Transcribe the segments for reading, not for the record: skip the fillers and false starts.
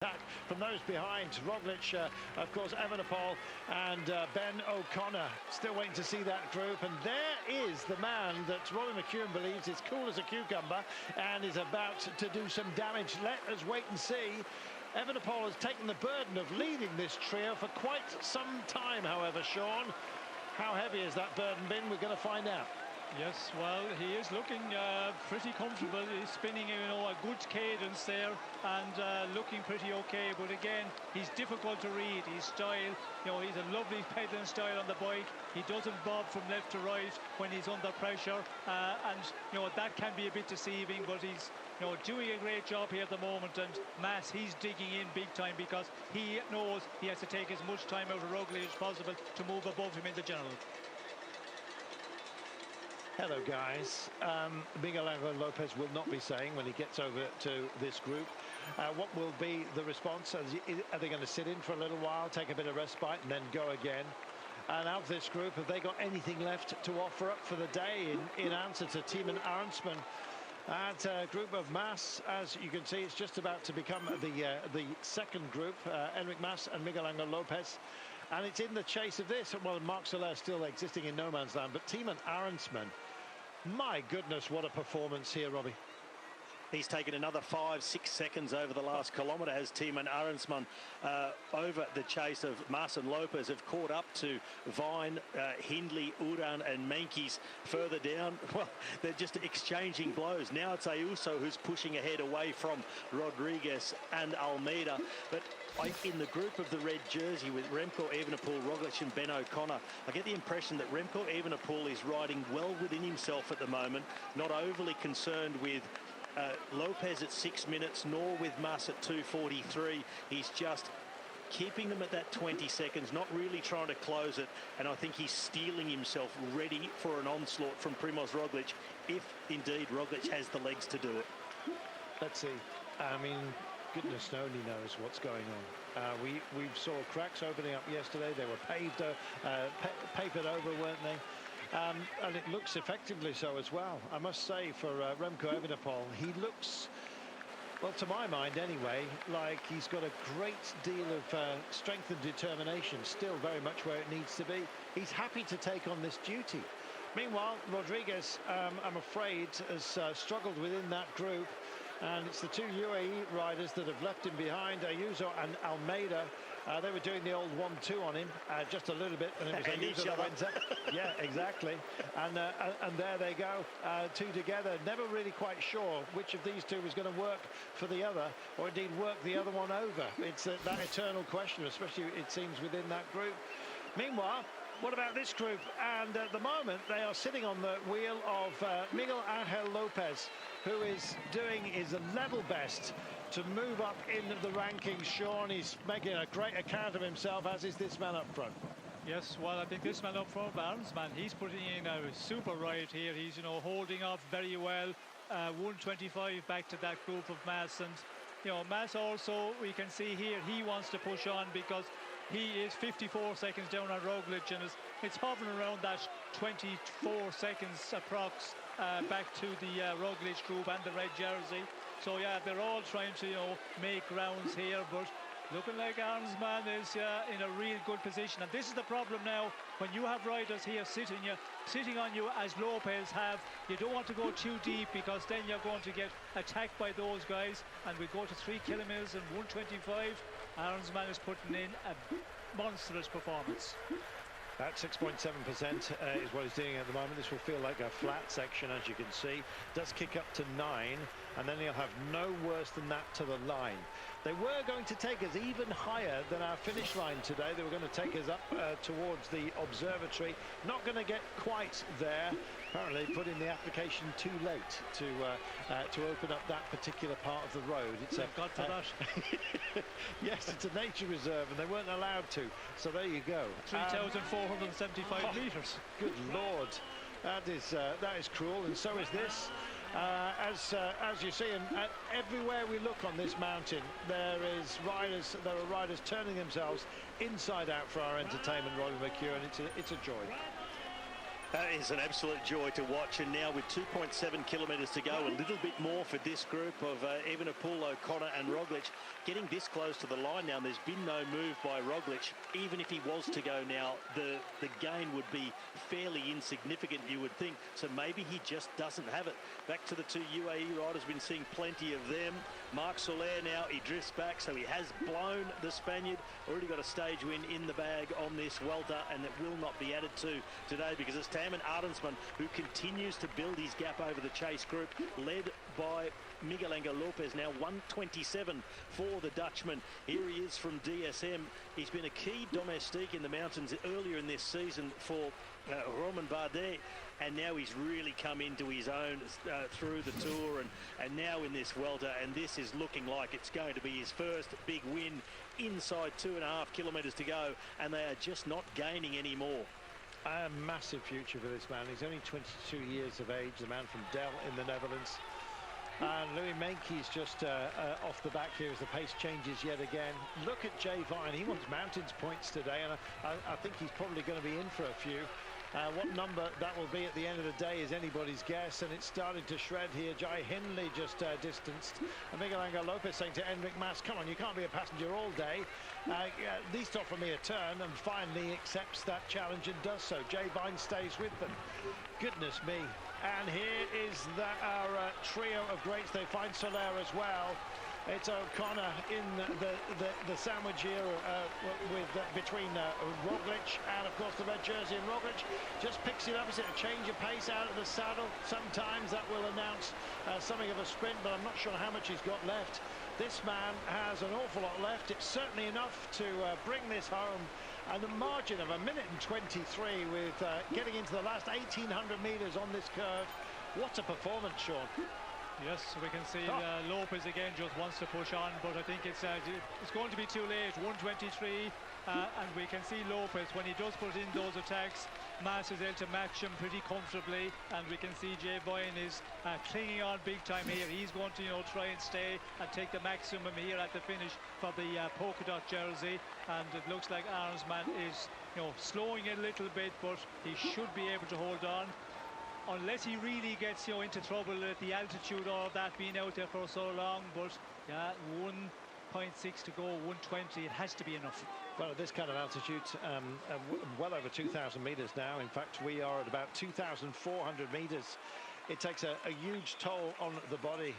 Attack from those behind. Roglic, of course, Evenepoel and Ben O'Connor. Still waiting to see that group. And there is the man that Rory McEwen believes is cool as a cucumber and is about to do some damage. Let us wait and see. Evenepoel has taken the burden of leading this trio for quite some time, however, Sean. How heavy has that burden been? We're going to find out. Yes, well, he is looking pretty comfortable. He's spinning, a good cadence there and looking pretty okay. But again, he's difficult to read. His style, he's a lovely pedaling style on the bike. He doesn't bob from left to right when he's under pressure. And that can be a bit deceiving, but he's doing a great job here at the moment. And Mas, he's digging in big time because he knows he has to take as much time out of Roglic as possible to move above him in the general. Hello guys. Miguel Angel Lopez will not be saying when he gets over to this group what will be the response. Are they going to sit in for a little while, take a bit of respite and then go again? And out of this group, have they got anything left to offer up for the day in answer to Thymen Arensman? That group of Mas, as you can see, it's just about to become the second group, Enric Mas and Miguel Angel Lopez. And it's in the chase of this. Well, Marc Soler still existing in no man's land, but Thymen Arensman, my goodness, what a performance here, Robbie. He's taken another 5-6 seconds over the last kilometre as Thymen Arensman over the chase of Mas and Lopez have caught up to Vine, Hindley, Uran and Meintjes further down. Well, they're just exchanging blows. Now it's Ayuso who's pushing ahead away from Rodriguez and Almeida. But in the group of the red jersey with Remco Evenepoel, Roglic and Ben O'Connor, I get the impression that Remco Evenepoel is riding well within himself at the moment, not overly concerned with Lopez at 6 minutes, nor with Mas at 2:43. He's just keeping them at that 20 seconds, not really trying to close it. And I think he's steeling himself ready for an onslaught from Primož Roglic, if indeed Roglic has the legs to do it. Let's see. I mean, goodness only knows what's going on. We saw cracks opening up yesterday. They were papered over, weren't they? And it looks effectively so as well. I must say, for Remco Evenepoel, he looks, well, to my mind anyway, like he's got a great deal of strength and determination, still very much where it needs to be. He's happy to take on this duty. Meanwhile, Rodriguez, I'm afraid, has struggled within that group. And it's the two UAE riders that have left him behind, Ayuso and Almeida. They were doing the old 1-2 on him, just a little bit, and it was Ayuso that went up. Yeah, exactly. And there they go, two together. Never really quite sure which of these two was going to work for the other, or indeed work the other one over. It's that eternal question, especially it seems within that group. Meanwhile, what about this group? And at the moment, they are sitting on the wheel of Miguel Angel Lopez, who is doing his level best to move up in the rankings. Sean, he's making a great account of himself, as is this man up front. Yes, well, I think this man up front, Arensman, he's putting in a super ride here. He's, holding off very well. 125 back to that group of Mas. And, Mas also, we can see here, he wants to push on because he is 54 seconds down on Roglic, and it's hovering around that 24 seconds approx back to the Roglic group and the red jersey. So yeah, they're all trying to make grounds here, but looking like Arensman is in a real good position. And this is the problem now, when you have riders here sitting on you as Lopez have. You don't want to go too deep because then you're going to get attacked by those guys. And we go to 3 kilometers and 125. Arensman is putting in a monstrous performance. That 6.7% is what he's doing at the moment. This will feel like a flat section, as you can see. Does kick up to 9, and then he'll have no worse than that to the line. They were going to take us even higher than our finish line today. They were going to take us up towards the observatory. Not going to get quite there. Apparently put in the application too late to open up that particular part of the road. It's God for that. Yes, it's a nature reserve, and they weren't allowed to. So there you go. 3,475 metres. Good Lord. That is cruel, and so is this. As you see, and everywhere we look on this mountain, there are riders turning themselves inside out for our entertainment, Rory McEwen. It's a joy. It's an absolute joy to watch, and now with 2.7 kilometres to go, a little bit more for this group of Evenepoel, O'Connor and Roglic, getting this close to the line now. And there's been no move by Roglic. Even if he was to go now, the gain would be fairly insignificant, you would think. So maybe he just doesn't have it. Back to the two UAE riders, been seeing plenty of them. Marc Soler now, he drifts back, so he has blown the Spaniard. Already got a stage win in the bag on this Welter, and it will not be added to today because it's Taman Arensman who continues to build his gap over the chase group, led by Miguel Angel Lopez, now 1:27 for the Dutchman. Here he is from DSM. He's been a key domestique in the mountains earlier in this season for Romain Bardet, and now he's really come into his own through the Tour and now in this Welter, and this is looking like it's going to be his first big win inside 2.5 kilometres to go, and they are just not gaining anymore. A massive future for this man. He's only 22 years of age, the man from Del in the Netherlands. And Louis Meintjes just off the back here as the pace changes yet again. Look at Jay Vine. He wants mountains points today, and I think he's probably going to be in for a few. What number that will be at the end of the day is anybody's guess, and it's starting to shred here. Jai Hindley just distanced. And Miguel Angel Lopez saying to Enric Mas, come on, you can't be a passenger all day. At least offer me a turn, and finally accepts that challenge and does so. Jay Vine stays with them. Goodness me. And here is our trio of greats. They find Soler as well. It's O'Connor in the sandwich here between Roglic and, of course, the red jersey. And Roglic just picks it up. Is it a change of pace out of the saddle? Sometimes that will announce something of a sprint, but I'm not sure how much he's got left. This man has an awful lot left. It's certainly enough to bring this home. And a margin of 1:23 with getting into the last 1,800 metres on this curve. What a performance, Sean. Yes, we can see Lopez again just wants to push on, but I think it's going to be too late. 1:23, and we can see Lopez, when he does put in those attacks, Mas is able to match him pretty comfortably, and we can see Jay Vine is clinging on big time here. He's going to, try and stay and take the maximum here at the finish for the polka dot jersey, and it looks like Arensman is, slowing it a little bit, but he should be able to hold on. Unless he really gets into trouble at the altitude of that being out there for so long, but yeah, 1.6 to go, 1:20, it has to be enough. Well, at this kind of altitude, well over 2,000 metres now. In fact, we are at about 2,400 metres. It takes a huge toll on the body.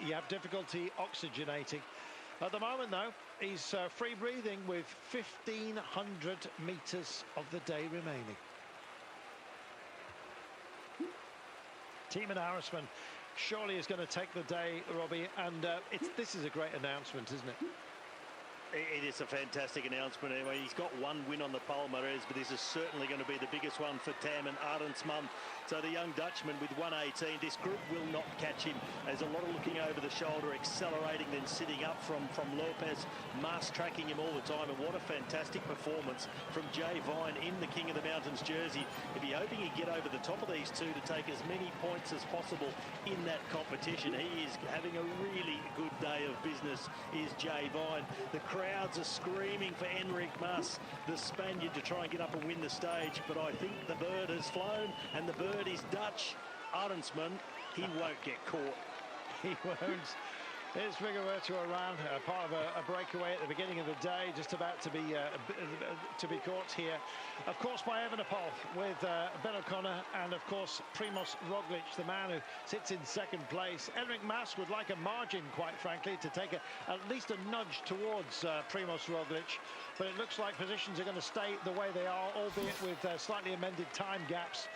You have difficulty oxygenating. At the moment, though, he's free breathing with 1,500 metres of the day remaining. Taman Arensman surely is going to take the day, Robbie, and this is a great announcement, isn't it? It is a fantastic announcement. Anyway, he's got one win on the Palmares, but this is certainly going to be the biggest one for Taman Arensman. So the young Dutchman with 1:18. This group will not catch him. There's a lot of looking over the shoulder, accelerating, then sitting up from Lopez. Mas tracking him all the time, and what a fantastic performance from Jay Vine in the King of the Mountains jersey. If you're hoping he'd get over the top of these two to take as many points as possible in that competition, he is having a really good day of business, is Jay Vine. The crowds are screaming for Enric Mas, the Spaniard, to try and get up and win the stage, but I think the bird has flown, and the bird is Dutch. Arensman, he won't get caught. He won't. Here's Rigoberto around, part of a breakaway at the beginning of the day, just about to be caught here. Of course, by Evenepoel with Ben O'Connor, and of course Primoz Roglic, the man who sits in second place. Enric Mas would like a margin, quite frankly, to take at least a nudge towards Primoz Roglic, but it looks like positions are going to stay the way they are, albeit with slightly amended time gaps.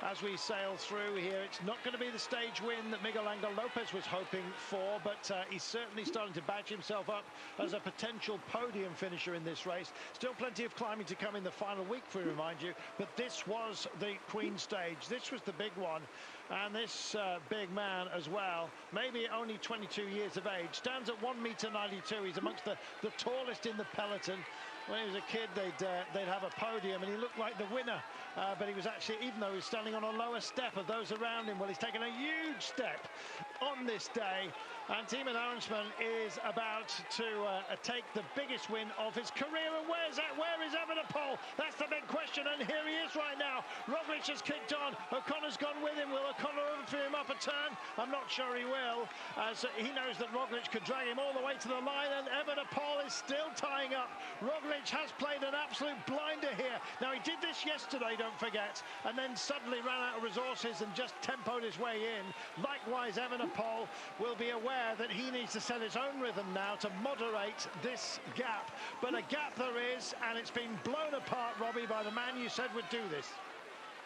As we sail through here, it's not going to be the stage win that Miguel Angel Lopez was hoping for, but he's certainly starting to badge himself up as a potential podium finisher in this race. Still plenty of climbing to come in the final week, we remind you, but this was the Queen stage. This was the big one, and this big man as well, maybe only 22 years of age, stands at 1.92 m. He's amongst the tallest in the peloton. When he was a kid, they'd have a podium, and he looked like the winner. But he was actually, even though he was standing on a lower step of those around him, well, he's taken a huge step on this day. And Timo Arensman is about to take the biggest win of his career. And where is Evenepoel? That's the big question. And here he is right now. Roglic has kicked on. O'Connor's gone with him. Will O'Connor overfew him up a turn? I'm not sure he will. So he knows that Roglic could drag him all the way to the line. And Evenepoel is still tying up. Roglic has played an absolute blinder here. Now, he did this yesterday, don't forget. And then suddenly ran out of resources and just tempoed his way in. Likewise, Evenepoel will be aware that he needs to set his own rhythm now to moderate this gap. But a gap there is, and it's been blown apart, Robbie, by the man you said would do this.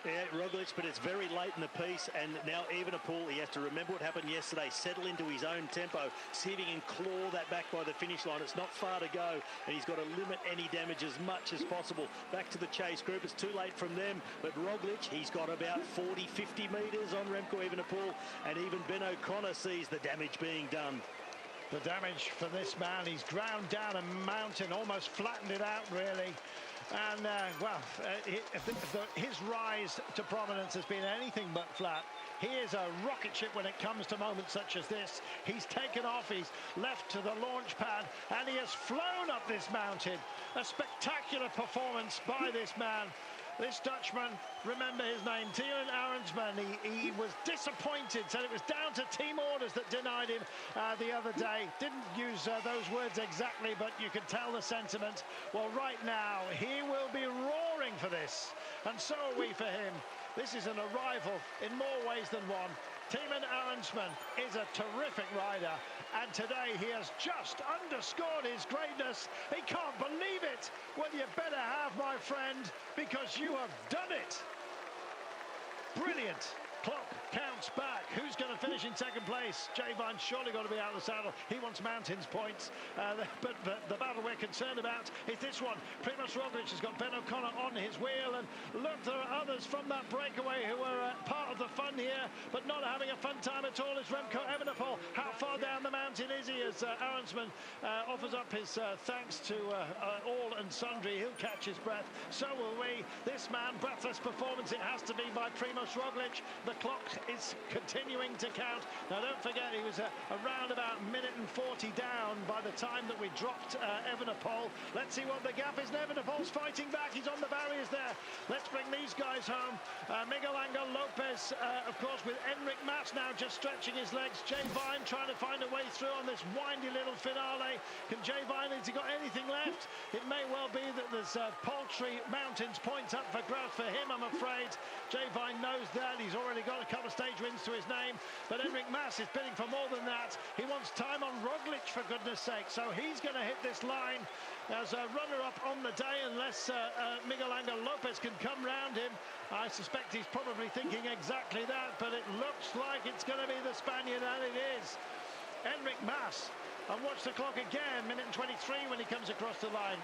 Yeah, Roglic, but it's very late in the piece, and now Evenepoel, he has to remember what happened yesterday, settle into his own tempo, see if he can claw that back by the finish line. It's not far to go, and he's got to limit any damage as much as possible. Back to the chase group, it's too late from them, but Roglic, he's got about 40, 50 metres on Remco Evenepoel, and even Ben O'Connor sees the damage being done. The damage for this man, he's ground down a mountain, almost flattened it out, really. And, his rise to prominence has been anything but flat. He is a rocket ship when it comes to moments such as this. He's taken off, he's left to the launch pad, and he has flown up this mountain. A spectacular performance by this man. This Dutchman, remember his name, Timo Arensman. He was disappointed, said it was down to team orders that denied him the other day. Didn't use those words exactly, but you can tell the sentiment. Well, right now, he will be roaring for this, and so are we for him. This is an arrival in more ways than one. Timo Arensman is a terrific rider, and today he has just underscored his greatness. He can't believe it. Well, you better have, my friend, because you have done it. Brilliant. Clock counts back. Who's going to finish in second place? Jay Vine's surely got to be out of the saddle. He wants mountains points. But the battle we're concerned about is this one. Primož Roglic has got Ben O'Connor on his wheel. And look, there are others from that breakaway who are part of the fun here, but not having a fun time at all is Remco Evenepoel. How far down the mountain is he as Arensman offers up his thanks to all and sundry. He'll catch his breath. So will we. This man, breathless performance, it has to be by Primož Roglic. The clock is continuing to count. Now, don't forget, he was around about minute and 40 down by the time that we dropped Evenepoel. Let's see what the gap is. Evenepoel's fighting back. He's on the barriers there. Let's bring these guys home. Miguel Angel Lopez, of course, with Enric Mas now just stretching his legs. Jay Vine trying to find a way through on this windy little finale. Can Jay Vine, has he got anything left? It may well be that there's paltry mountains points up for grabs for him, I'm afraid. Jay Vine knows that. He's already got a couple of stage wins to his name, but Enric Mas is bidding for more than that. He wants time on Roglic, for goodness sake, so he's going to hit this line as a runner-up on the day, unless Miguel Angel Lopez can come round him. I suspect he's probably thinking exactly that, but it looks like it's going to be the Spaniard, and it is. Enric Mas, and watch the clock again, minute and 23 when he comes across the line.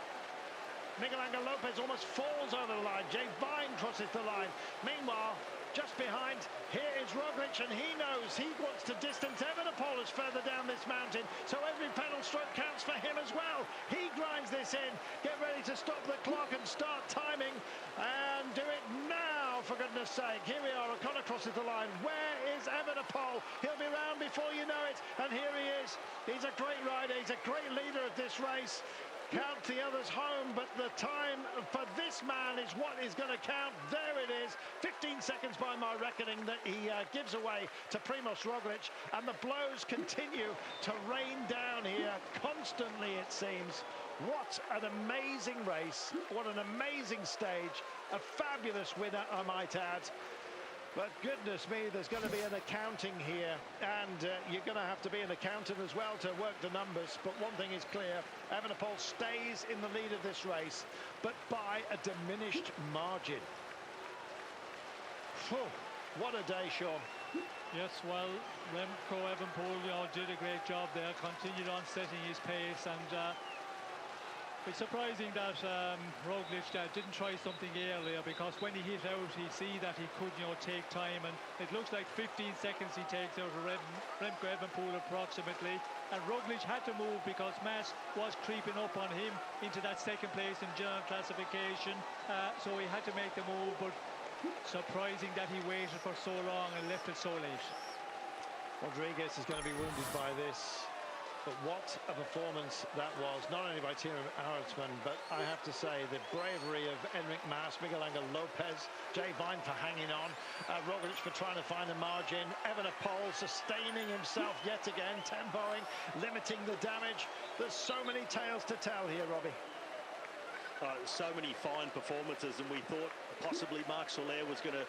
Miguel Angel Lopez almost falls over the line. Jay Vine crosses the line. Meanwhile, just behind, here is Roglic, and he knows he wants to distance Evenepoel is further down this mountain, so every pedal stroke counts for him as well. He grinds this in. Get ready to stop the clock and start timing, and do it now, for goodness sake. Here we are, O'Connor crosses the line. Where is Evenepoel? He'll be round before you know it, and here he is. He's a great rider, he's a great leader of this race. Count the others home, but the time for this man is what is going to count. There it is, 15 seconds by my reckoning that he gives away to Primož Roglic, and the blows continue to rain down here constantly, it seems. What an amazing race, what an amazing stage, a fabulous winner, I might add. But goodness me, there's going to be an accounting here, and you're going to have to be an accountant as well to work the numbers. But one thing is clear, Evenepoel stays in the lead of this race, but by a diminished margin. Whew, what a day, Sean. Yes, well, Remco Evenepoel, did a great job there, continued on setting his pace, and it's surprising that Roglic didn't try something earlier, because when he hit out, he see that he could, take time, and it looks like 15 seconds he takes out of Remco Evenepoel approximately, and Roglic had to move because Mas was creeping up on him into that second place in general classification, so he had to make the move, but surprising that he waited for so long and left it so late. Rodriguez is going to be wounded by this. But what a performance that was, not only by Timo Arendsman, but I have to say the bravery of Enric Mas, Miguel Angel Lopez, Jay Vine for hanging on, Roglic for trying to find a margin, Evenepoel sustaining himself yet again, tempoing, limiting the damage. There's so many tales to tell here, Robbie. So many fine performances, and we thought possibly Marc Soler was going to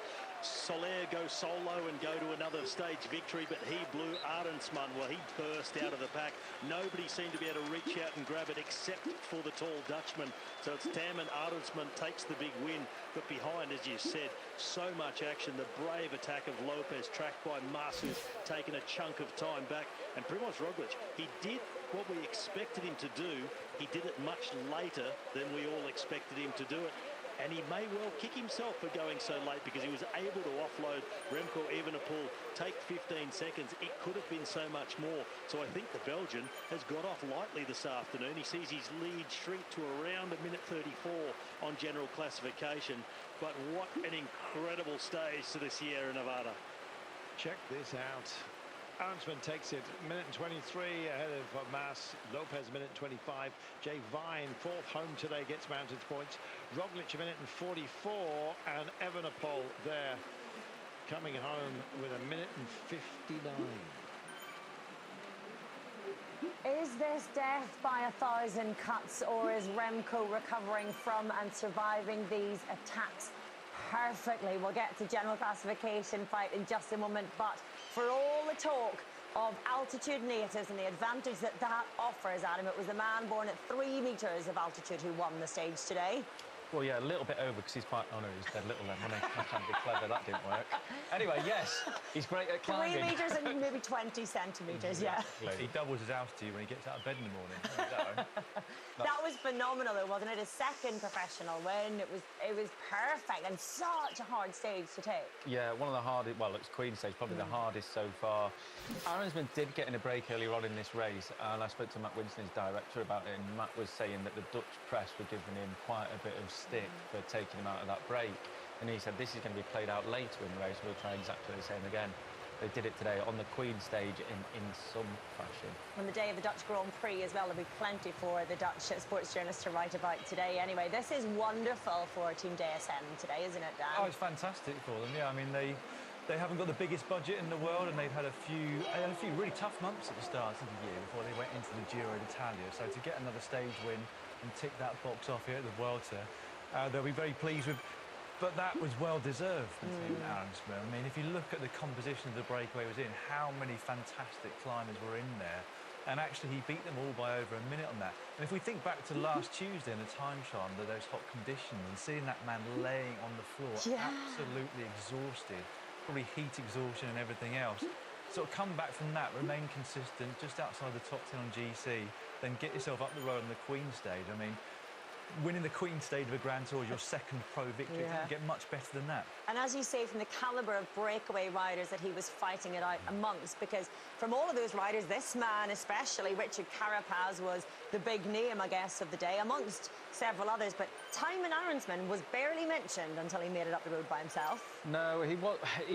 go solo and go to another stage victory, but he blew Arendsman. Well, he burst out of the pack. Nobody seemed to be able to reach out and grab it except for the tall Dutchman. So it's Taman Arendsman takes the big win, but behind, as you said, so much action. The brave attack of Lopez, tracked by Mas, who's taken a chunk of time back, and Primož Roglic, he did what we expected him to do. He did it much later than we all expected him to do it. And he may well kick himself for going so late, because he was able to offload Remco Evenepoel, take 15 seconds. It could have been so much more. So I think the Belgian has got off lightly this afternoon. He sees his lead shrink to around a minute 34 on general classification. But what an incredible stage to the Sierra Nevada. Check this out. Arendsman takes it, minute and 23 ahead of Mas. Lopez, minute 25. Jay Vine, fourth home today, gets mounted points. Roglic, a minute and 44. And Evenepoel there, coming home with a minute and 59. Is this death by 1,000 cuts, or is Remco recovering from and surviving these attacks perfectly? We'll get to general classification fight in just a moment, but for all the talk of altitude natives and the advantage that that offers, Adam, it was the man born at 3 meters of altitude who won the stage today. Well, yeah, a little bit over, because he's quite... Oh, no, he's dead little then, wasn't he? I can't be clever, that didn't work. Anyway, yes, he's great at climbing. 3 meters and maybe 20 centimetres, yeah. He doubles his altitude when he gets out of bed in the morning. That was phenomenal, though, wasn't it? His second professional win. It was perfect, and such a hard stage to take. Yeah, one of the hardest... Well, it's Queen stage, probably the hardest so far. Arendsman did get in a break earlier on in this race, and I spoke to Matt Winston, his director, about it, and Matt was saying that the Dutch press were giving him quite a bit of stick for taking him out of that break, and he said this is going to be played out later in the race. We'll try exactly the same again. They did it today on the Queen stage in some fashion. On the day of the Dutch Grand Prix as well, there'll be plenty for the Dutch sports journalists to write about today. Anyway, this is wonderful for Team DSM today, isn't it, Dan? Oh, it's fantastic for them. Yeah, I mean they haven't got the biggest budget in the world, and they've had a few really tough months at the start of the year before they went into the Giro d'Italia. So to get another stage win and tick that box off here at the Vuelta, they'll be very pleased with. But that was well-deserved for Team Arendsman. I mean, if you look at the composition of the breakaway was in, how many fantastic climbers were in there. And actually, he beat them all by over a minute on that. And if we think back to last Tuesday in the time trial under those hot conditions, and seeing that man laying on the floor, absolutely exhausted, probably heat exhaustion and everything else, sort of come back from that, remain consistent, just outside the top 10 on GC, then get yourself up the road on the Queen stage. I mean, winning the Queen stage of a Grand Tour is your second pro victory. It doesn't get much better than that. And as you say, from the calibre of breakaway riders that he was fighting it out amongst, because from all of those riders, this man especially, Richard Carapaz, was the big name, I guess, of the day, amongst several others. But Timo Arendsman was barely mentioned until he made it up the road by himself. No, he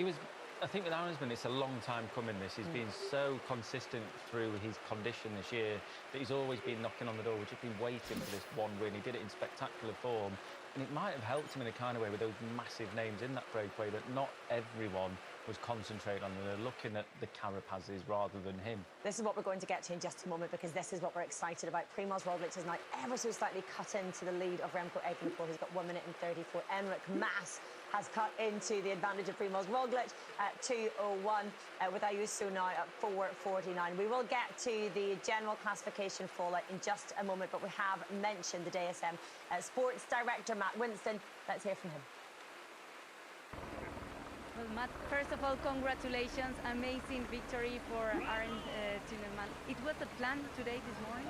was... I think with Arendsman, it's a long time coming, this. He's been so consistent through his condition this year that he's always been knocking on the door. We've just been waiting for this one win. He did it in spectacular form, and it might have helped him in a kind of way with those massive names in that breakaway that not everyone was concentrating on. They're looking at the Carapazes rather than him. This is what we're going to get to in just a moment, because this is what we're excited about. Primož Roglic has now ever so slightly cut into the lead of Remco Evenepoel. He's got 1 minute and 34. Enric Mas has cut into the advantage of Primož Roglic at 2:01, with Ayuso now at 4:49. We will get to the general classification fallout in just a moment, but we have mentioned the DSM sports director, Matt Winston. Let's hear from him. Well, Matt, first of all, congratulations. Amazing victory for Arendsman. It was the plan today, this morning?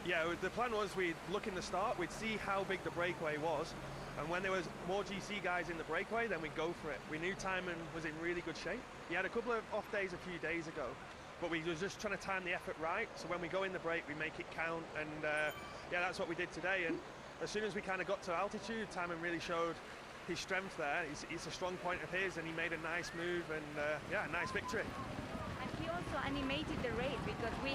Yeah, the plan was we'd look in the start, we'd see how big the breakaway was, and when there was more GC guys in the breakaway, then we'd go for it. We knew Timon was in really good shape. He had a couple of off days a few days ago, but we were just trying to time the effort right, so when we go in the break, we make it count, and yeah, that's what we did today. And as soon as we kind of got to altitude, Timon really showed his strength there. It's a strong point of his, and he made a nice move, and yeah, a nice victory. And he also animated the race because we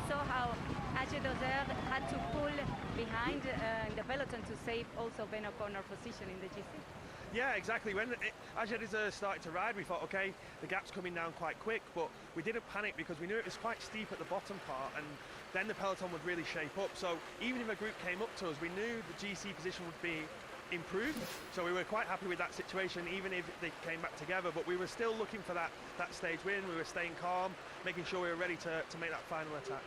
saw how Ajay Dozer had to pull behind in the peloton to save also Ben O'Connor's position in the GC. Yeah, exactly. When Ajay Dozer started to ride, we thought, okay, the gap's coming down quite quick, but we didn't panic because we knew it was quite steep at the bottom part, and then the peloton would really shape up. So even if a group came up to us, we knew the GC position would be improved. So we were quite happy with that situation, even if they came back together. But we were still looking for that stage win. We were staying calm, making sure we were ready to make that final attack.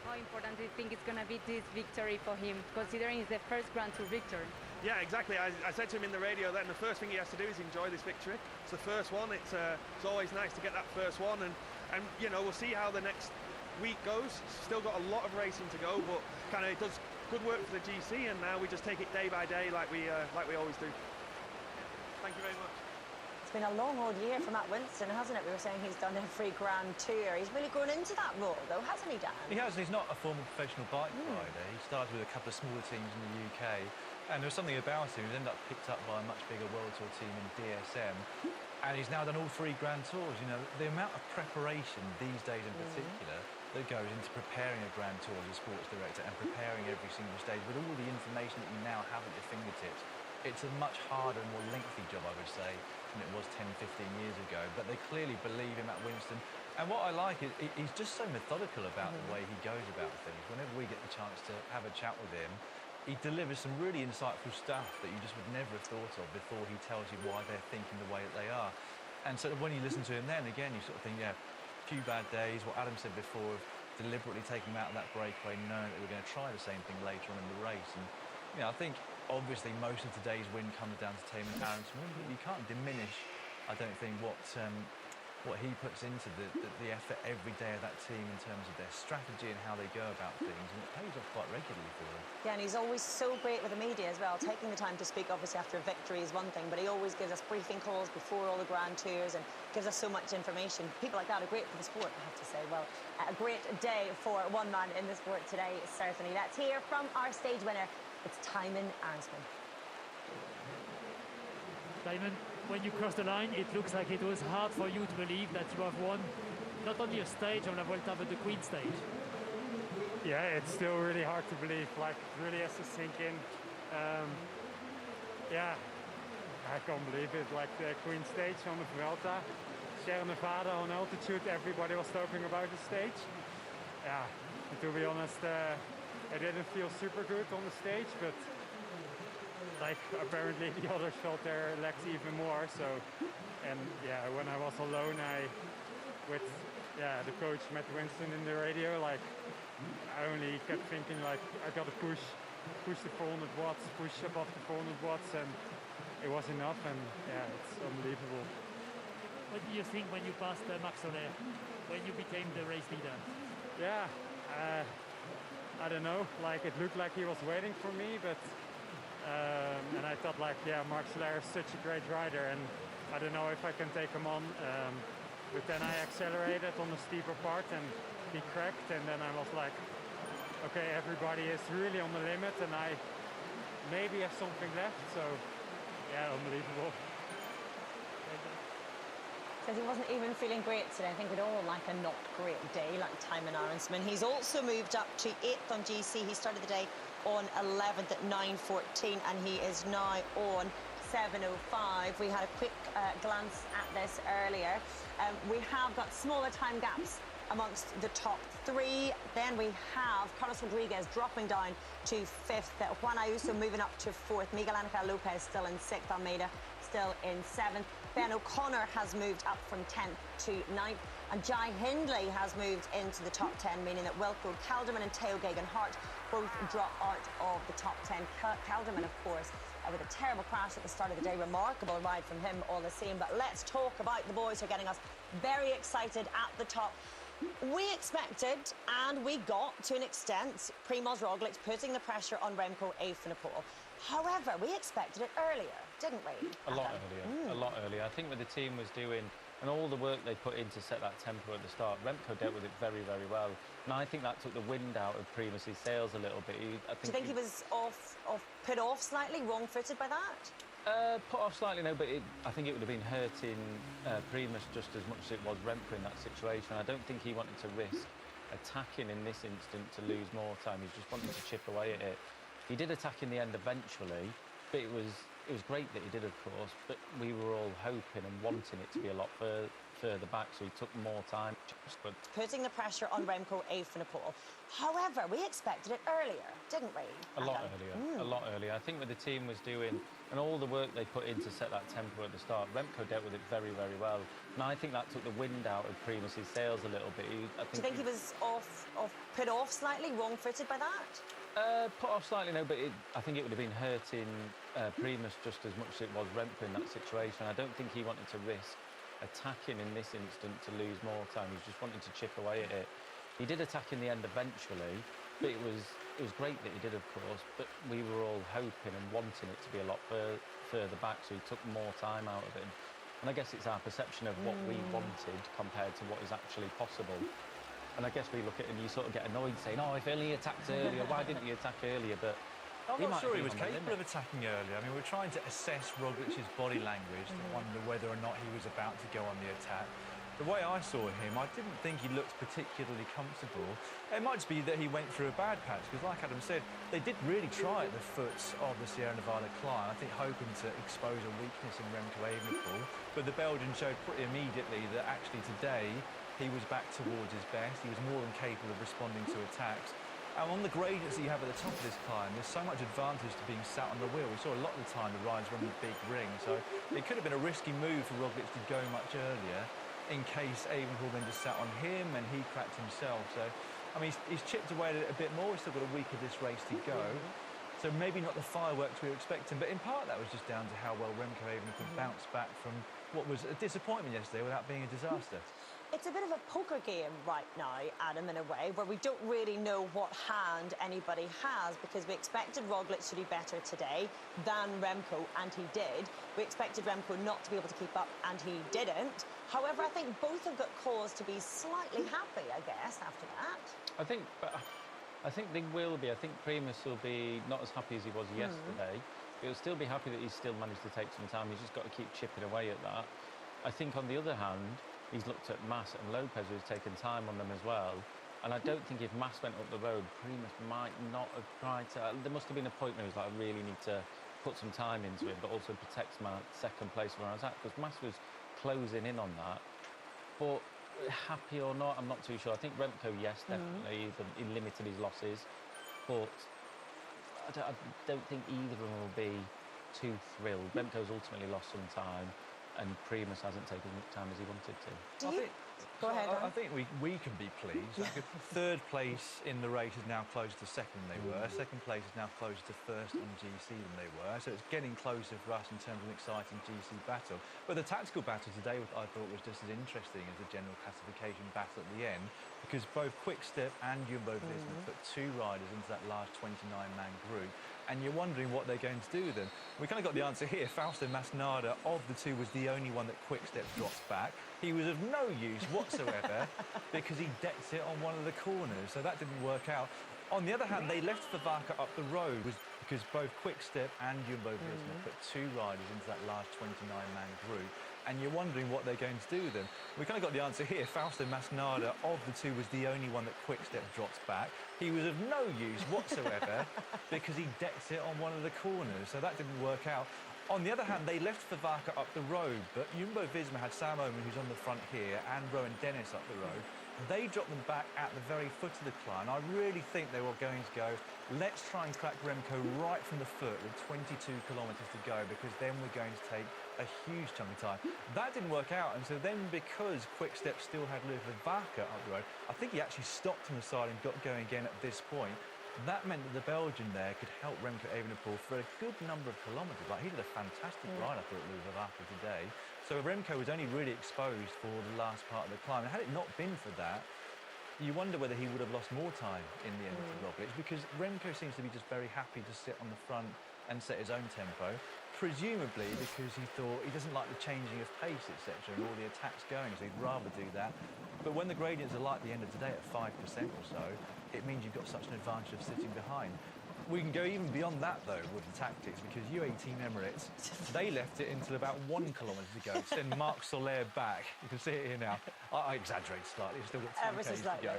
How important do you think it's going to be this victory for him, considering it's the first Grand Tour victory? Yeah, exactly. I said to him in the radio then the first thing he has to do is enjoy this victory. It's the first one. It's always nice to get that first one, and you know, we'll see how the next week goes. Still got a lot of racing to go, but kind of it does good work for the GC, and now we just take it day by day like we always do. Thank you very much. It's been a long old year for Matt Winston, hasn't it? We were saying he's done every Grand Tour. He's really grown into that role, though, hasn't he, Dan? He has. He's not a former professional bike rider. He started with a couple of smaller teams in the UK, and there was something about him. He ended up picked up by a much bigger World Tour team in DSM, and he's now done all 3 Grand Tours. You know, the amount of preparation these days in particular that goes into preparing a Grand Tour as a sports director and preparing every single stage with all the information that you now have at your fingertips. It's a much harder and more lengthy job, I would say, than it was 10, 15 years ago. But they clearly believe in Matt Winston. And what I like is he's just so methodical about the way he goes about things. Whenever we get the chance to have a chat with him, he delivers some really insightful stuff that you just would never have thought of before he tells you why they're thinking the way that they are. And so when you listen to him then, again, you sort of think, yeah, a few bad days, what Adam said before, of deliberately taking him out of that breakaway, knowing that they were going to try the same thing later on in the race. And, you know, I think obviously most of today's win comes down to Taman Aronson, but you can't diminish, I don't think, what he puts into the effort every day of that team in terms of their strategy and how they go about things, and it pays off quite regularly for them. Yeah, and he's always so great with the media as well. Taking the time to speak, obviously, after a victory is one thing, but he always gives us briefing calls before all the Grand Tours and gives us so much information. People like that are great for the sport, I have to say. Well, a great day for one man in the sport today, certainly. Let's hear from our stage winner. It's Taman Aronson. Taman, when you cross the line, it looks like it was hard for you to believe that you have won not only a stage on La Vuelta, but the Queen stage. Yeah, it's still really hard to believe. Like, it really has to sink in. Yeah, I can't believe it. Like the Queen stage on the Vuelta, Sierra Nevada on altitude, everybody was talking about the stage. Yeah, to be honest, I didn't feel super good on the stage, but like apparently the others felt their legs even more. So, and yeah, when I was alone, with the coach Matt Winston in the radio, like I only kept thinking like I got to push the 400 watts, push above the 400 watts, and it was enough. And yeah, it's unbelievable. What do you think when you passed Max Soler, when you became the race leader? Yeah. I don't know, like it looked like he was waiting for me, but and I thought like, yeah, Mark Soler is such a great rider, and I don't know if I can take him on, but then I accelerated on the steeper part and he cracked, and then I was like, okay, everybody is really on the limit and I maybe have something left, so yeah, unbelievable. Says he wasn't even feeling great today. I think we'd all like a not great day, like Taman Aronson. He's also moved up to 8th on GC. He started the day on 11th at 9:14, and he is now on 7:05. We had a quick glance at this earlier. We have got smaller time gaps amongst the top 3. Then we have Carlos Rodriguez dropping down to 5th. Juan Ayuso moving up to 4th. Miguel Angel Lopez still in 6th. Almeida still in 7th. Ben O'Connor has moved up from 10th to 9th. And Jai Hindley has moved into the top 10, meaning that Wilco Kelderman and Theo Geoghegan-Hart both drop out of the top 10. Kelderman, of course, with a terrible crash at the start of the day. Remarkable ride from him all the same. But let's talk about the boys who are getting us very excited at the top. We expected, and we got to an extent, Primoz Roglic putting the pressure on Remco Evenepoel. However, we expected it earlier, didn't we? A lot earlier. I think what the team was doing and all the work they put in to set that tempo at the start, Remco dealt with it very, very well. And I think that took the wind out of Primoz' sails a little bit. Do you think he was put off slightly, wrong-footed by that? Put off slightly, no, but I think it would have been hurting Primus just as much as it was Remco in that situation. I don't think he wanted to risk attacking in this instant to lose more time. He just wanted to chip away at it. He did attack in the end eventually, but it was great that he did, of course, but we were all hoping and wanting it to be a lot further back, so he took more time. But Putting the pressure on Remco Evenepoel. However, we expected it earlier, didn't we? a lot earlier. I think what the team was doing and all the work they put in to set that tempo at the start, Remco dealt with it very, very well. And I think that took the wind out of Primus's sails a little bit. Do you think he was put off slightly, wrong-footed by that? Put off slightly, no, but I think it would have been hurting Primus just as much as it was Remco in that situation. I don't think he wanted to risk attacking in this instant to lose more time. He just wanted to chip away at it. He did attack in the end eventually, but it was great that he did, of course, but we were all hoping and wanting it to be a lot further back, so he took more time out of it. And I guess it's our perception of what we wanted compared to what is actually possible. And I guess we look at it and you sort of get annoyed saying, oh, if only he attacked earlier, why didn't he attack earlier? But I'm not sure he was capable of attacking earlier. I mean, we're trying to assess Roglic's body language to wonder whether or not he was about to go on the attack. The way I saw him, I didn't think he looked particularly comfortable. It might just be that he went through a bad patch, because like Adam said, they did really try at the foot of the Sierra Nevada climb, I think hoping to expose a weakness in Remco Evenepoel. But the Belgian showed pretty immediately that actually today he was back towards his best. He was more than capable of responding to attacks. And on the gradients that you have at the top of this climb, there's so much advantage to being sat on the wheel. We saw a lot of the time the riders were on the big ring, so it could have been a risky move for Roglic to go much earlier in case Evenepoel then just sat on him and he cracked himself. So, I mean, he's chipped away at it a bit more. He's still got a week of this race to go. So maybe not the fireworks we were expecting, but in part that was just down to how well Remco Evenepoel bounced back from what was a disappointment yesterday without being a disaster. It's a bit of a poker game right now, Adam, in a way, where we don't really know what hand anybody has, because we expected Roglic to do better today than Remco, and he did. We expected Remco not to be able to keep up, and he didn't. However, I think both have got cause to be slightly happy, I guess, after that. I think they will be. I think Primus will be not as happy as he was yesterday. He'll still be happy that he's still managed to take some time. He's just got to keep chipping away at that. I think, on the other hand, he's looked at Mas and Lopez, who's taken time on them as well. And I don't think if Mas went up the road, Primus might not have tried to. There must have been a point where he was like, I really need to put some time into it, but also protect my second place where I was at, because Mas was closing in on that. But happy or not, I'm not too sure. I think Remco, yes, definitely. He limited his losses. But I don't think either of them will be too thrilled. Remco's ultimately lost some time, and Primus hasn't taken as much time as he wanted to. Go ahead, I think we can be pleased. Third place in the race is now closer to second than they were. Second place is now closer to first on GC than they were. So it's getting closer for us in terms of an exciting GC battle. But the tactical battle today, I thought, was just as interesting as the general classification battle at the end, because both Quick-Step and Jumbo-Visma put two riders into that last 29-man group. And you're wondering what they're going to do with them. We kind of got the answer here. Fausto Masnada, of the two, was the only one that Quick-Step dropped back. He was of no use whatsoever because he decked it on one of the corners, so that didn't work out. On the other hand, they left Vavaka up the road because both Quick-Step and Jumbo-Visma put two riders into that last 29-man group. And you're wondering what they're going to do with them. We kind of got the answer here. Fausto Masnada, of the two, was the only one that Quick-Step dropped back. He was of no use whatsoever because he decked it on one of the corners, so that didn't work out. On the other hand, they left Vavaka up the road, but Jumbo-Visma had Sam Omen, who's on the front here, and Rowan Dennis up the road. They dropped them back at the very foot of the climb. I really think they were going to go, let's try and crack Remco right from the foot with 22 kilometres to go, because then we're going to take a huge chunk of time. That didn't work out, and so then, because Quick-Step still had Lou Vavaka up the road, I think he actually stopped on the side and got going again at this point. That meant that the Belgian there could help Remco Evenepoel for a good number of kilometres. Like, he did a fantastic ride, I thought, Lou Vavaka today. So Remco was only really exposed for the last part of the climb. And had it not been for that, you wonder whether he would have lost more time in the end of the Roglic, because Remco seems to be just very happy to sit on the front and set his own tempo, presumably because he thought he doesn't like the changing of pace, etc., and all the attacks going, so he'd rather do that. But when the gradients are like the end of today at 5% or so, it means you've got such an advantage of sitting behind. We can go even beyond that, though, with the tactics, because UAE Team Emirates, they left it until about 1 kilometre to go. Send Marc Soler back. You can see it here now. I exaggerate slightly. We've still got 10 Ks to go.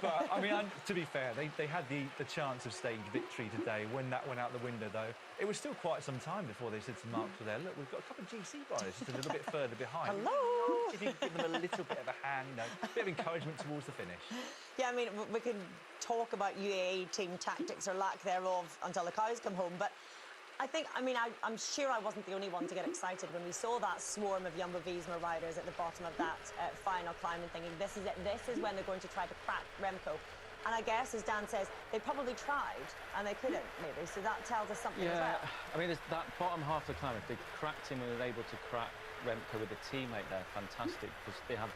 But, I mean, to be fair, they had the chance of stage victory today. When that went out the window, though, it was still quite some time before they said to Marc Soler, look, we've got a couple of GC riders just a little bit further behind. Hello! If you could give them a little bit of a hand, you know, a bit of encouragement towards the finish. Yeah, I mean, we can talk about UAE team tactics or lack thereof until the cows come home, but I'm sure I wasn't the only one to get excited when we saw that swarm of Jumbo-Visma riders at the bottom of that final climb and thinking, this is it, this is when they're going to try to crack Remco. And I guess, as Dan says, they probably tried and they couldn't, maybe, so that tells us something as well. I mean, that bottom half of the climb, if they cracked him and were able to crack Remco with a teammate there, fantastic, because they had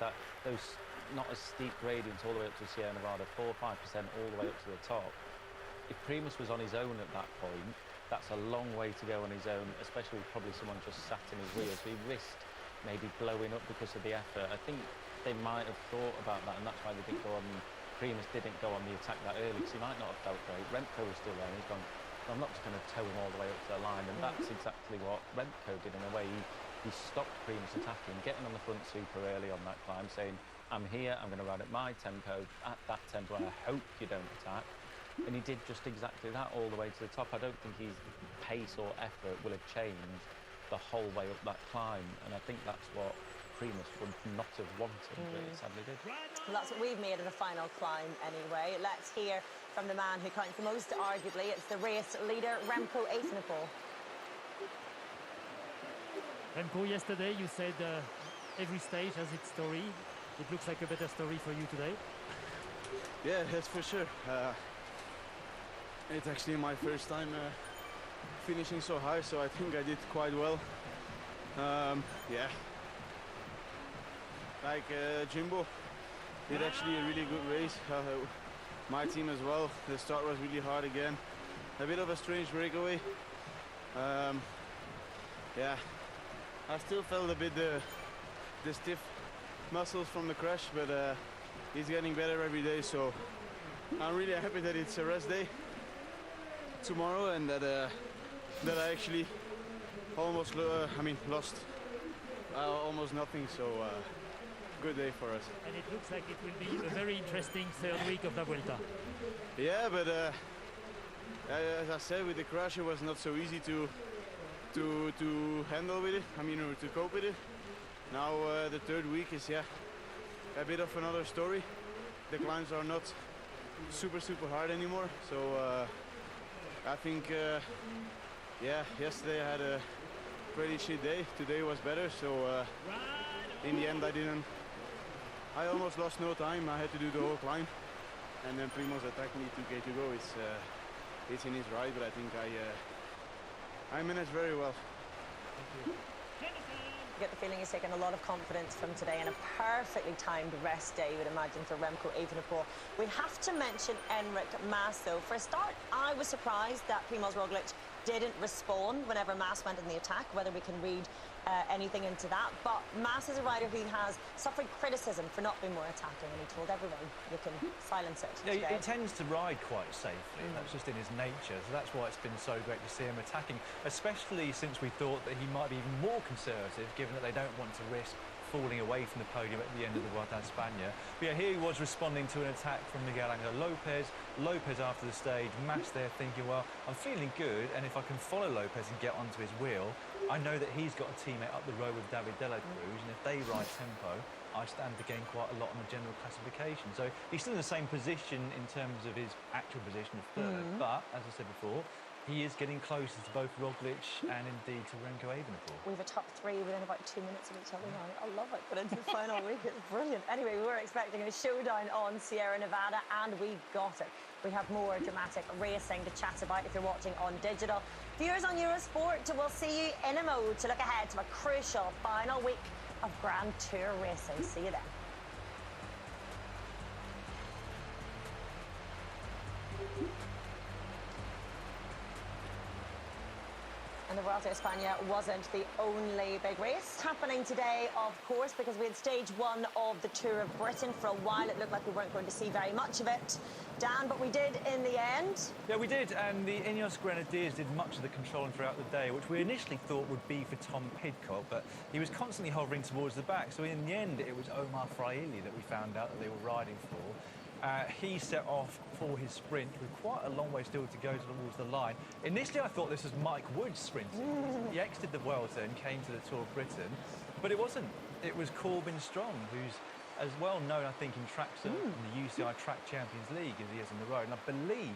those not as steep gradients all the way up to Sierra Nevada, 4 or 5% all the way up to the top. If Primus was on his own at that point, that's a long way to go on his own, especially with probably someone just sat in his wheels. So he risked maybe blowing up because of the effort. I think they might have thought about that, and that's why they didn't go on. Primus didn't go on the attack that early, because he might not have felt great. Remco was still there, and he's gone, well, I'm not just going to tow him all the way up to the line, and that's exactly what Remco did in a way. He stopped Primus attacking, getting on the front super early on that climb, saying, I'm here, I'm going to ride at my tempo, at that tempo, I hope you don't attack. And he did just exactly that all the way to the top. I don't think his pace or effort will have changed the whole way up that climb. And I think that's what Primus would not have wanted, but he sadly did. Well, that's what we've made of the final climb anyway. Let's hear from the man who counts the most, arguably. It's the race leader, Remco Evenepoel. Remco, yesterday you said every stage has its story. It looks like a better story for you today. Yeah, that's for sure. It's actually my first time finishing so high, so I think I did quite well. Yeah. Like Jumbo did actually a really good race. My team as well. The start was really hard again. A bit of a strange breakaway. Yeah. I still felt a bit the stiff muscles from the crash, but he's getting better every day, so I'm really happy that it's a rest day tomorrow, and that I actually almost lost almost nothing, so good day for us. And it looks like it will be a very interesting third week of La Vuelta. Yeah, but as I said, with the crash it was not so easy to handle with it, to cope with it. Now the third week is a bit of another story. The climbs are not super hard anymore, so I think yesterday I had a pretty shit day. Today was better, so in the end I almost lost no time. I had to do the whole climb, and then Primoz attacked me 2K to go. It's in his right, but I think I managed very well. Thank you. I get the feeling he's taken a lot of confidence from today, and a perfectly timed rest day, you would imagine, for Remco Evenepoel. We have to mention Enric Mas, though. For a start, I was surprised that Primoz Roglic didn't respond whenever Mas went in the attack, whether we can read anything into that. But Mas is a rider who has suffered criticism for not being more attacking, and he told everyone you can silence it. Yeah, he tends to ride quite safely. That's just in his nature. So that's why it's been so great to see him attacking, especially since we thought that he might be even more conservative, given that they don't want to risk falling away from the podium at the end of the Vuelta a España. But yeah, here he was responding to an attack from Miguel Angel Lopez. Lopez after the stage, Mas there thinking, well, I'm feeling good, and if I can follow Lopez and get onto his wheel, I know that he's got a teammate up the road with David de la Cruz, and if they ride tempo, I stand to gain quite a lot on the general classification. So he's still in the same position in terms of his actual position of third, but as I said before, he is getting closer to both Roglic and indeed to Remco Evenepoel. We have a top three within about 2 minutes of each other now. I love it, but into the final week, it's brilliant. Anyway, we were expecting a showdown on Sierra Nevada, and we got it. We have more dramatic racing to chat about if you're watching on digital. Viewers on Eurosport, we'll see you in a mode to look ahead to a crucial final week of Grand Tour racing. See you then. And the Vuelta a España wasn't the only big race happening today, of course, because we had stage 1 of the Tour of Britain. For a while, it looked like we weren't going to see very much of it, Dan, but we did in the end. Yeah, we did, and the Ineos Grenadiers did much of the controlling throughout the day, which we initially thought would be for Tom Pidcock, but he was constantly hovering towards the back. So in the end, it was Omar Fraile that we found out that they were riding for. He set off for his sprint with quite a long way still to go towards the line. Initially, I thought this was Mike Woods sprinting. He exited the Vuelta and came to the Tour of Britain, but it wasn't. It was Corbin Strong, who's as well known, I think, in in the UCI Track Champions League as he is on the road. And I believe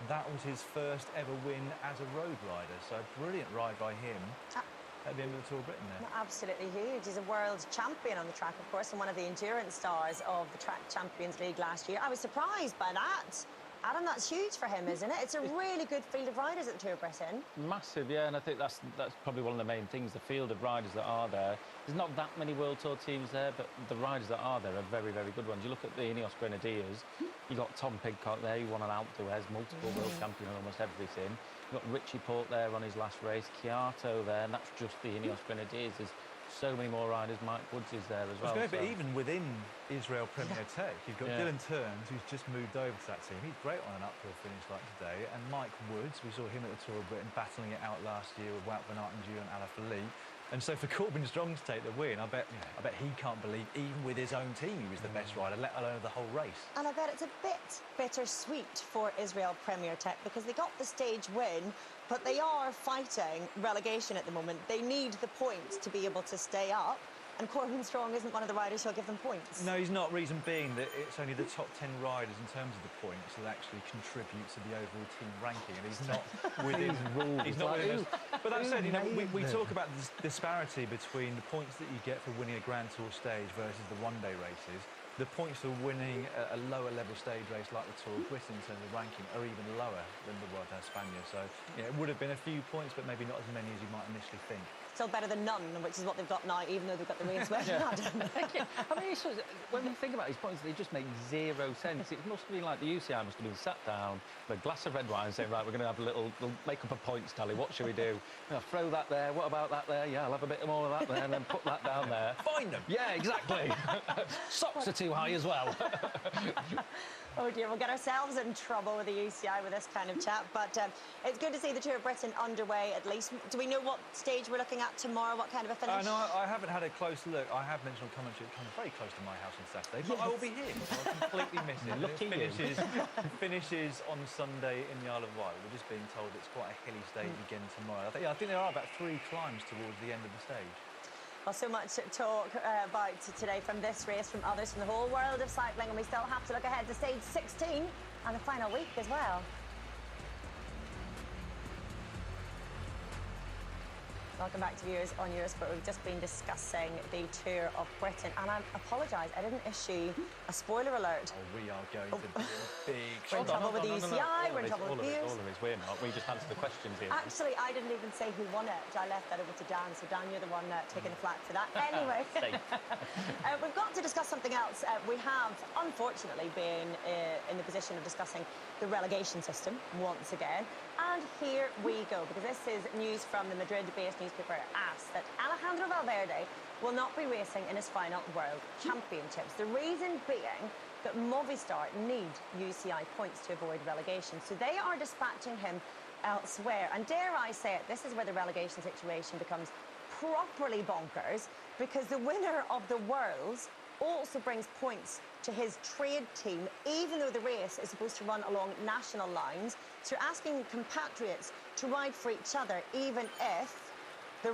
that was his first ever win as a road rider. So a brilliant ride by him at the end of the Tour of Britain there. Absolutely huge. He's a world champion on the track, of course, and one of the endurance stars of the Track Champions League last year. I was surprised by that. Adam, that's huge for him, isn't it? It's a really good field of riders at the Tour of Britain. Massive, yeah, and I think that's probably one of the main things, the field of riders that are there. There's not that many World Tour teams there, but the riders that are there are very, very good ones. You look at the Ineos Grenadiers, you got Tom Pidcock there, who won an Alpe d'Huez, multiple world champion on almost everything. You've got Richie Porte there on his last race, Chiato there, and that's just the Ineos Grenadiers. There's so many more riders. Mike Woods is there as well. But even within Israel Premier Tech, you've got Dylan Teuns, who's just moved over to that team. He's great on an uphill finish like today. And Mike Woods, we saw him at the Tour of Britain battling it out last year with Wout van Aert and Julian Alaphilippe. And so for Corbin Strong to take the win, I bet he can't believe, even with his own team, he was the best rider, let alone the whole race. And I bet it's a bit bittersweet for Israel Premier Tech because they got the stage win, but they are fighting relegation at the moment. They need the points to be able to stay up. And Corbin Strong isn't one of the riders who'll give them points. No, he's not. Reason being that it's only the top 10 riders in terms of the points that actually contribute to the overall team ranking, and he's not within rules. He's not within. But that said, you know, we talk about the disparity between the points that you get for winning a Grand Tour stage versus the one-day races. The points for winning a lower level stage race like the Tour of Britain in terms of ranking are even lower than the Vuelta a España. So yeah, it would have been a few points, but maybe not as many as you might initially think. Still better than none, which is what they've got now, even though they've got the race win. I mean, when we think about these points, they just make zero sense. It must have been like the UCI must have been sat down with a glass of red wine saying, right, we're going to have a little make up a points tally. What shall we do? Throw that there. What about that there? Yeah, I'll have a bit more of that there and then put that down there. Find them. Yeah, exactly. Socks are too high as well. Oh dear, we'll get ourselves in trouble with the UCI with this kind of chat, but it's good to see the Tour of Britain underway at least. Do we know what stage we're looking at tomorrow, what kind of a finish? No, I haven't had a close look. I have mentioned on commentary it comes very close to my house on Saturday, but I will be here. I'll completely miss it. Lucky finishes on Sunday in the Isle of Wight. We're just being told it's quite a hilly stage again tomorrow. I think there are about 3 climbs towards the end of the stage. Well, so much to talk about today from this race, from others, from the whole world of cycling, and we still have to look ahead to stage 16 and the final week as well. Welcome back to viewers on Eurosport. We've just been discussing the Tour of Britain, and I apologise, I didn't issue a spoiler alert. Oh, we are going to be big. We're in trouble with the UCI, we're in trouble with viewers. All of it, we're not. We just answer the questions here. Actually, I didn't even say who won it. I left that over to Dan, so Dan, you're the one taking the flak for that. Anyway, we've got to discuss something else. We have, unfortunately, been in the position of discussing the relegation system once again. And here we go, because this is news from the Madrid-based newspaper AS that Alejandro Valverde will not be racing in his final World Championships. The reason being that Movistar need UCI points to avoid relegation, so they are dispatching him elsewhere. And dare I say it, this is where the relegation situation becomes properly bonkers, because the winner of the Worlds also brings points to his trade team, even though the race is supposed to run along national lines. So you're asking compatriots to ride for each other, even if the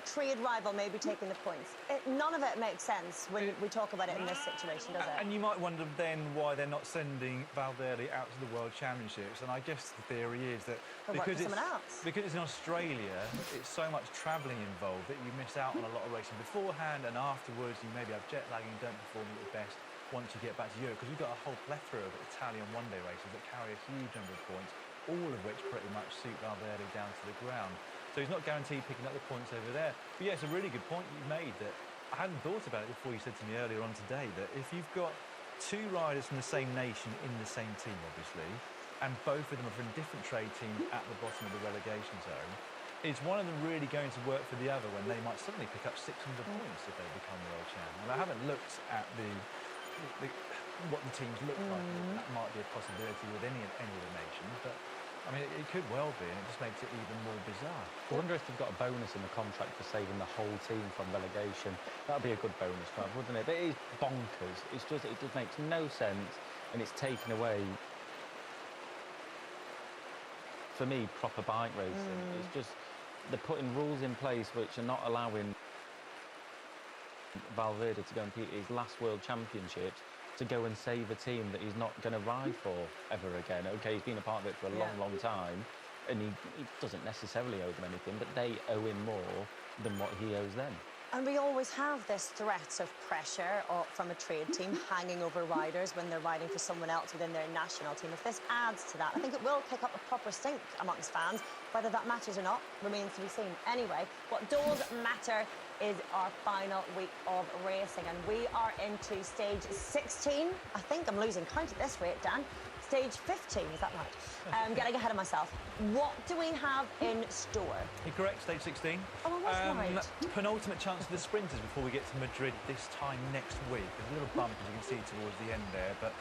trade rival may be taking the points. None of it makes sense when we talk about it in this situation, does it? And you might wonder then why they're not sending Valverde out to the World Championships. And I guess the theory is that because it's in Australia, it's so much travelling involved that you miss out on a lot of racing beforehand, and afterwards you maybe have jet lag and you don't perform at your best once you get back to Europe, because we've got a whole plethora of Italian one-day races that carry a huge number of points, all of which pretty much suit Valverde down to the ground. So he's not guaranteed picking up the points over there. But yeah, it's a really good point you've made that I hadn't thought about it before you said to me earlier on today, that if you've got 2 riders from the same nation in the same team, obviously, and both of them are from different trade teams at the bottom of the relegation zone, is one of them really going to work for the other when they might suddenly pick up 600 points if they become world champ? And I haven't looked at what the teams look like. That might be a possibility with any of the nations, but I mean, it could well be, and it just makes it even more bizarre. I wonder if they've got a bonus in the contract for saving the whole team from relegation. That would be a good bonus, wouldn't it? But it is bonkers. It just makes no sense, and it's taken away, for me, proper bike racing. It's just, they're putting rules in place which are not allowing Valverde to go and compete at his last World Championships, to go and save a team that he's not going to ride for ever again. OK, he's been a part of it for a long, long time, and he doesn't necessarily owe them anything, but they owe him more than what he owes them. And we always have this threat of pressure from a trade team hanging over riders when they're riding for someone else within their national team. If this adds to that, I think it will kick up a proper stink amongst fans. Whether that matters or not remains to be seen. Anyway, what does matter is our final week of racing, and we are into stage 16. I think I'm losing count at this rate, Dan. Stage 15, is that right? I'm getting ahead of myself. What do we have in store? You're correct, stage 16. Oh, I was right. Penultimate chance for the sprinters before we get to Madrid this time next week. There's a little bump, as you can see, towards the end there, but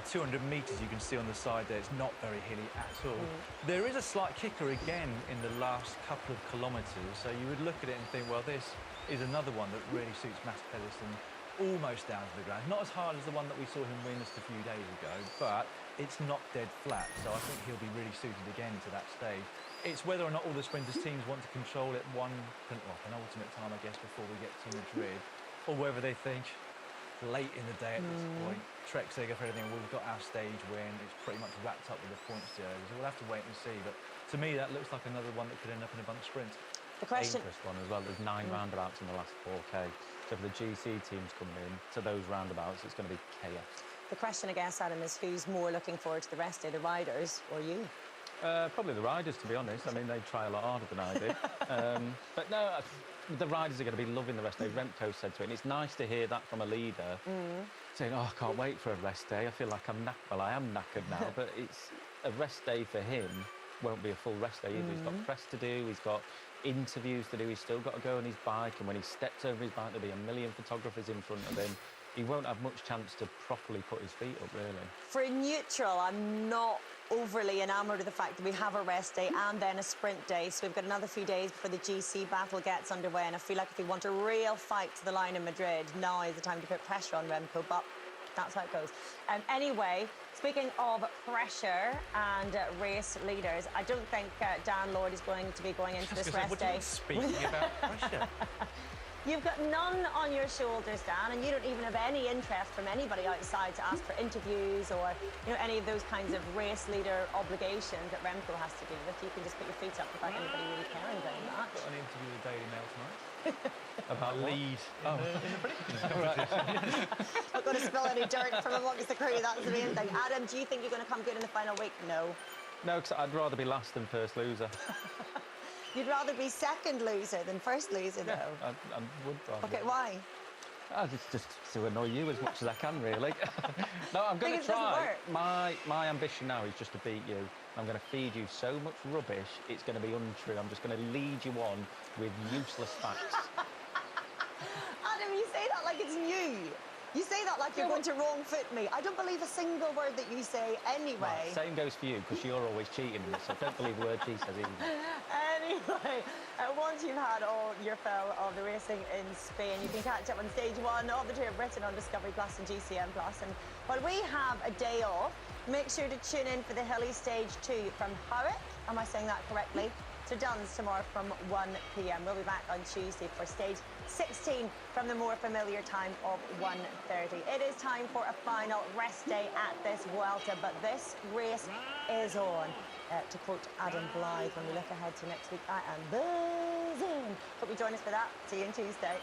200 metres you can see on the side there. It's not very hilly at all. There is a slight kicker again in the last couple of kilometres, so you would look at it and think, well, this is another one that really suits Mats Pedersen almost down to the ground. Not as hard as the one that we saw him win just a few days ago, but it's not dead flat, so I think he'll be really suited again to that stage. It's whether or not all the sprinters' teams want to control it penultimate time, I guess, before we get to Madrid, or whether they think late in the day at this point, Trek Sega for everything, we've got our stage win, it's pretty much wrapped up with the points journey, so we'll have to wait and see. But to me, that looks like another one that could end up in a bunch sprint. The question... Dangerous one as well. There's 9 roundabouts in the last 4K. So if the GC team's coming in to those roundabouts, it's going to be chaos. The question, I guess, Adam, is who's more looking forward to the rest day, the riders or you? Probably the riders, to be honest. I mean, they try a lot harder than I did. But no, the riders are going to be loving the rest day. Remco said to it, and it's nice to hear that from a leader, saying, oh, I can't wait for a rest day. I feel like I'm knackered. Well, I am knackered now, but it's a rest day for him. Won't be a full rest day either. He's got press to do, he's got interviews to do, he's still got to go on his bike, and when he steps over his bike, there'll be a million photographers in front of him. He won't have much chance to properly put his feet up, really. For a neutral, I'm not overly enamoured of the fact that we have a rest day and then a sprint day, so we've got another few days before the GC battle gets underway, and I feel like if we want a real fight to the line in Madrid, now is the time to put pressure on Remco, but that's how it goes. Anyway, speaking of pressure and race leaders, I don't think Dan Lord is going to be going into this rest day. Speaking about pressure. You've got none on your shoulders, Dan, and you don't even have any interest from anybody outside to ask for interviews or, you know, any of those kinds of race leader obligations that Remco has to deal with. You can just put your feet up without anybody really caring very much. Got an interview with the Daily Mail tonight. About lead in the predictions competition. Not going to spill any dirt from amongst the crew, that's the main thing. Adam, do you think you're going to come good in the final week? No. No, because I'd rather be last than first loser. You'd rather be second loser than first loser, though? Yeah, I would rather. OK, why? Just to annoy you as much as I can, really. No, I'm going to try. My ambition now is just to beat you. I'm going to feed you so much rubbish, it's going to be untrue. I'm just going to lead you on with useless facts. Adam, you say that like it's new. You say that like you're going to wrong foot me. I don't believe a single word that you say anyway. Right, same goes for you, because you're always cheating in this, so don't believe a word she says either. Anyway, once you've had all your fill of the racing in Spain, you can catch up on stage 1 of the Tour of Britain on Discovery Plus and GCN Plus. And while we have a day off, make sure to tune in for the hilly stage 2 from Howick. Am I saying that correctly? To Duns tomorrow from 1 p.m. We'll be back on Tuesday for stage 16 from the more familiar time of 1:30. It is time for a final rest day at this Vuelta, but this race is on. To quote Adam Blythe, when we look ahead to next week, I am buzzing. Hope you join us for that. See you on Tuesday.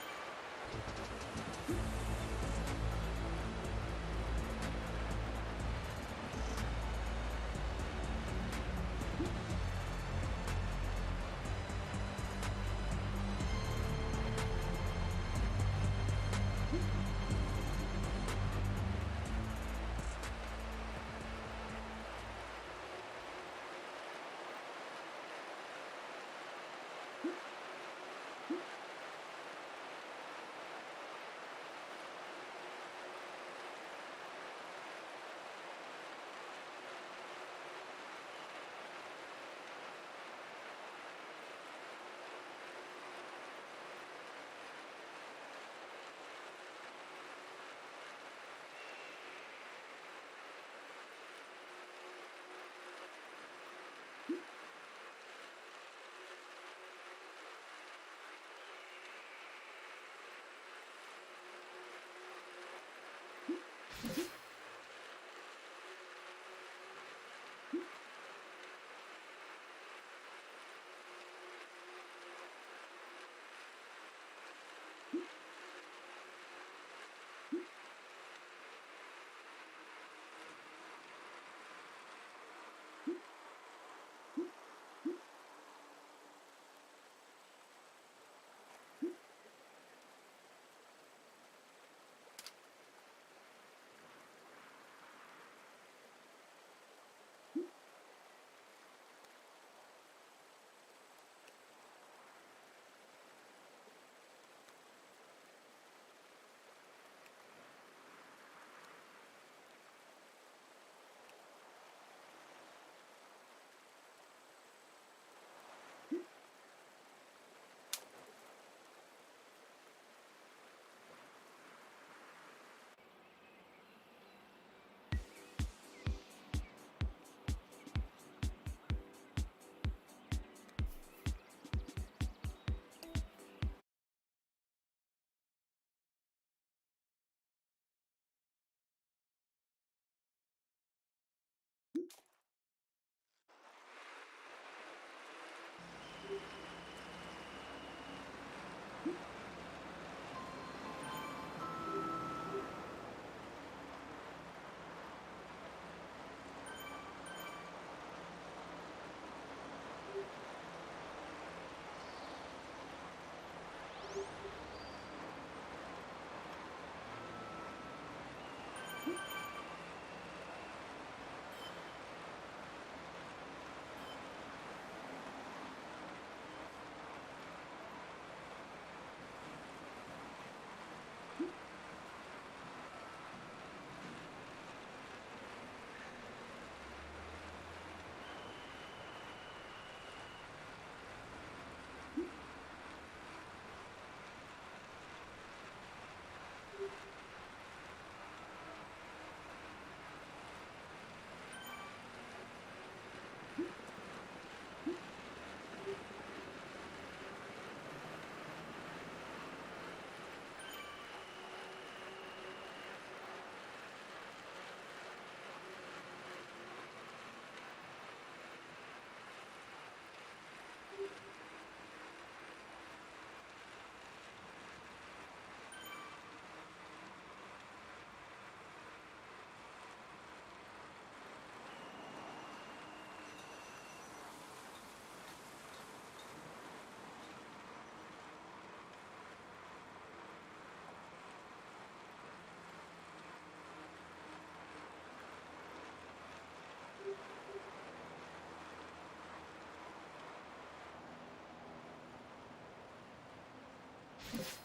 Bye.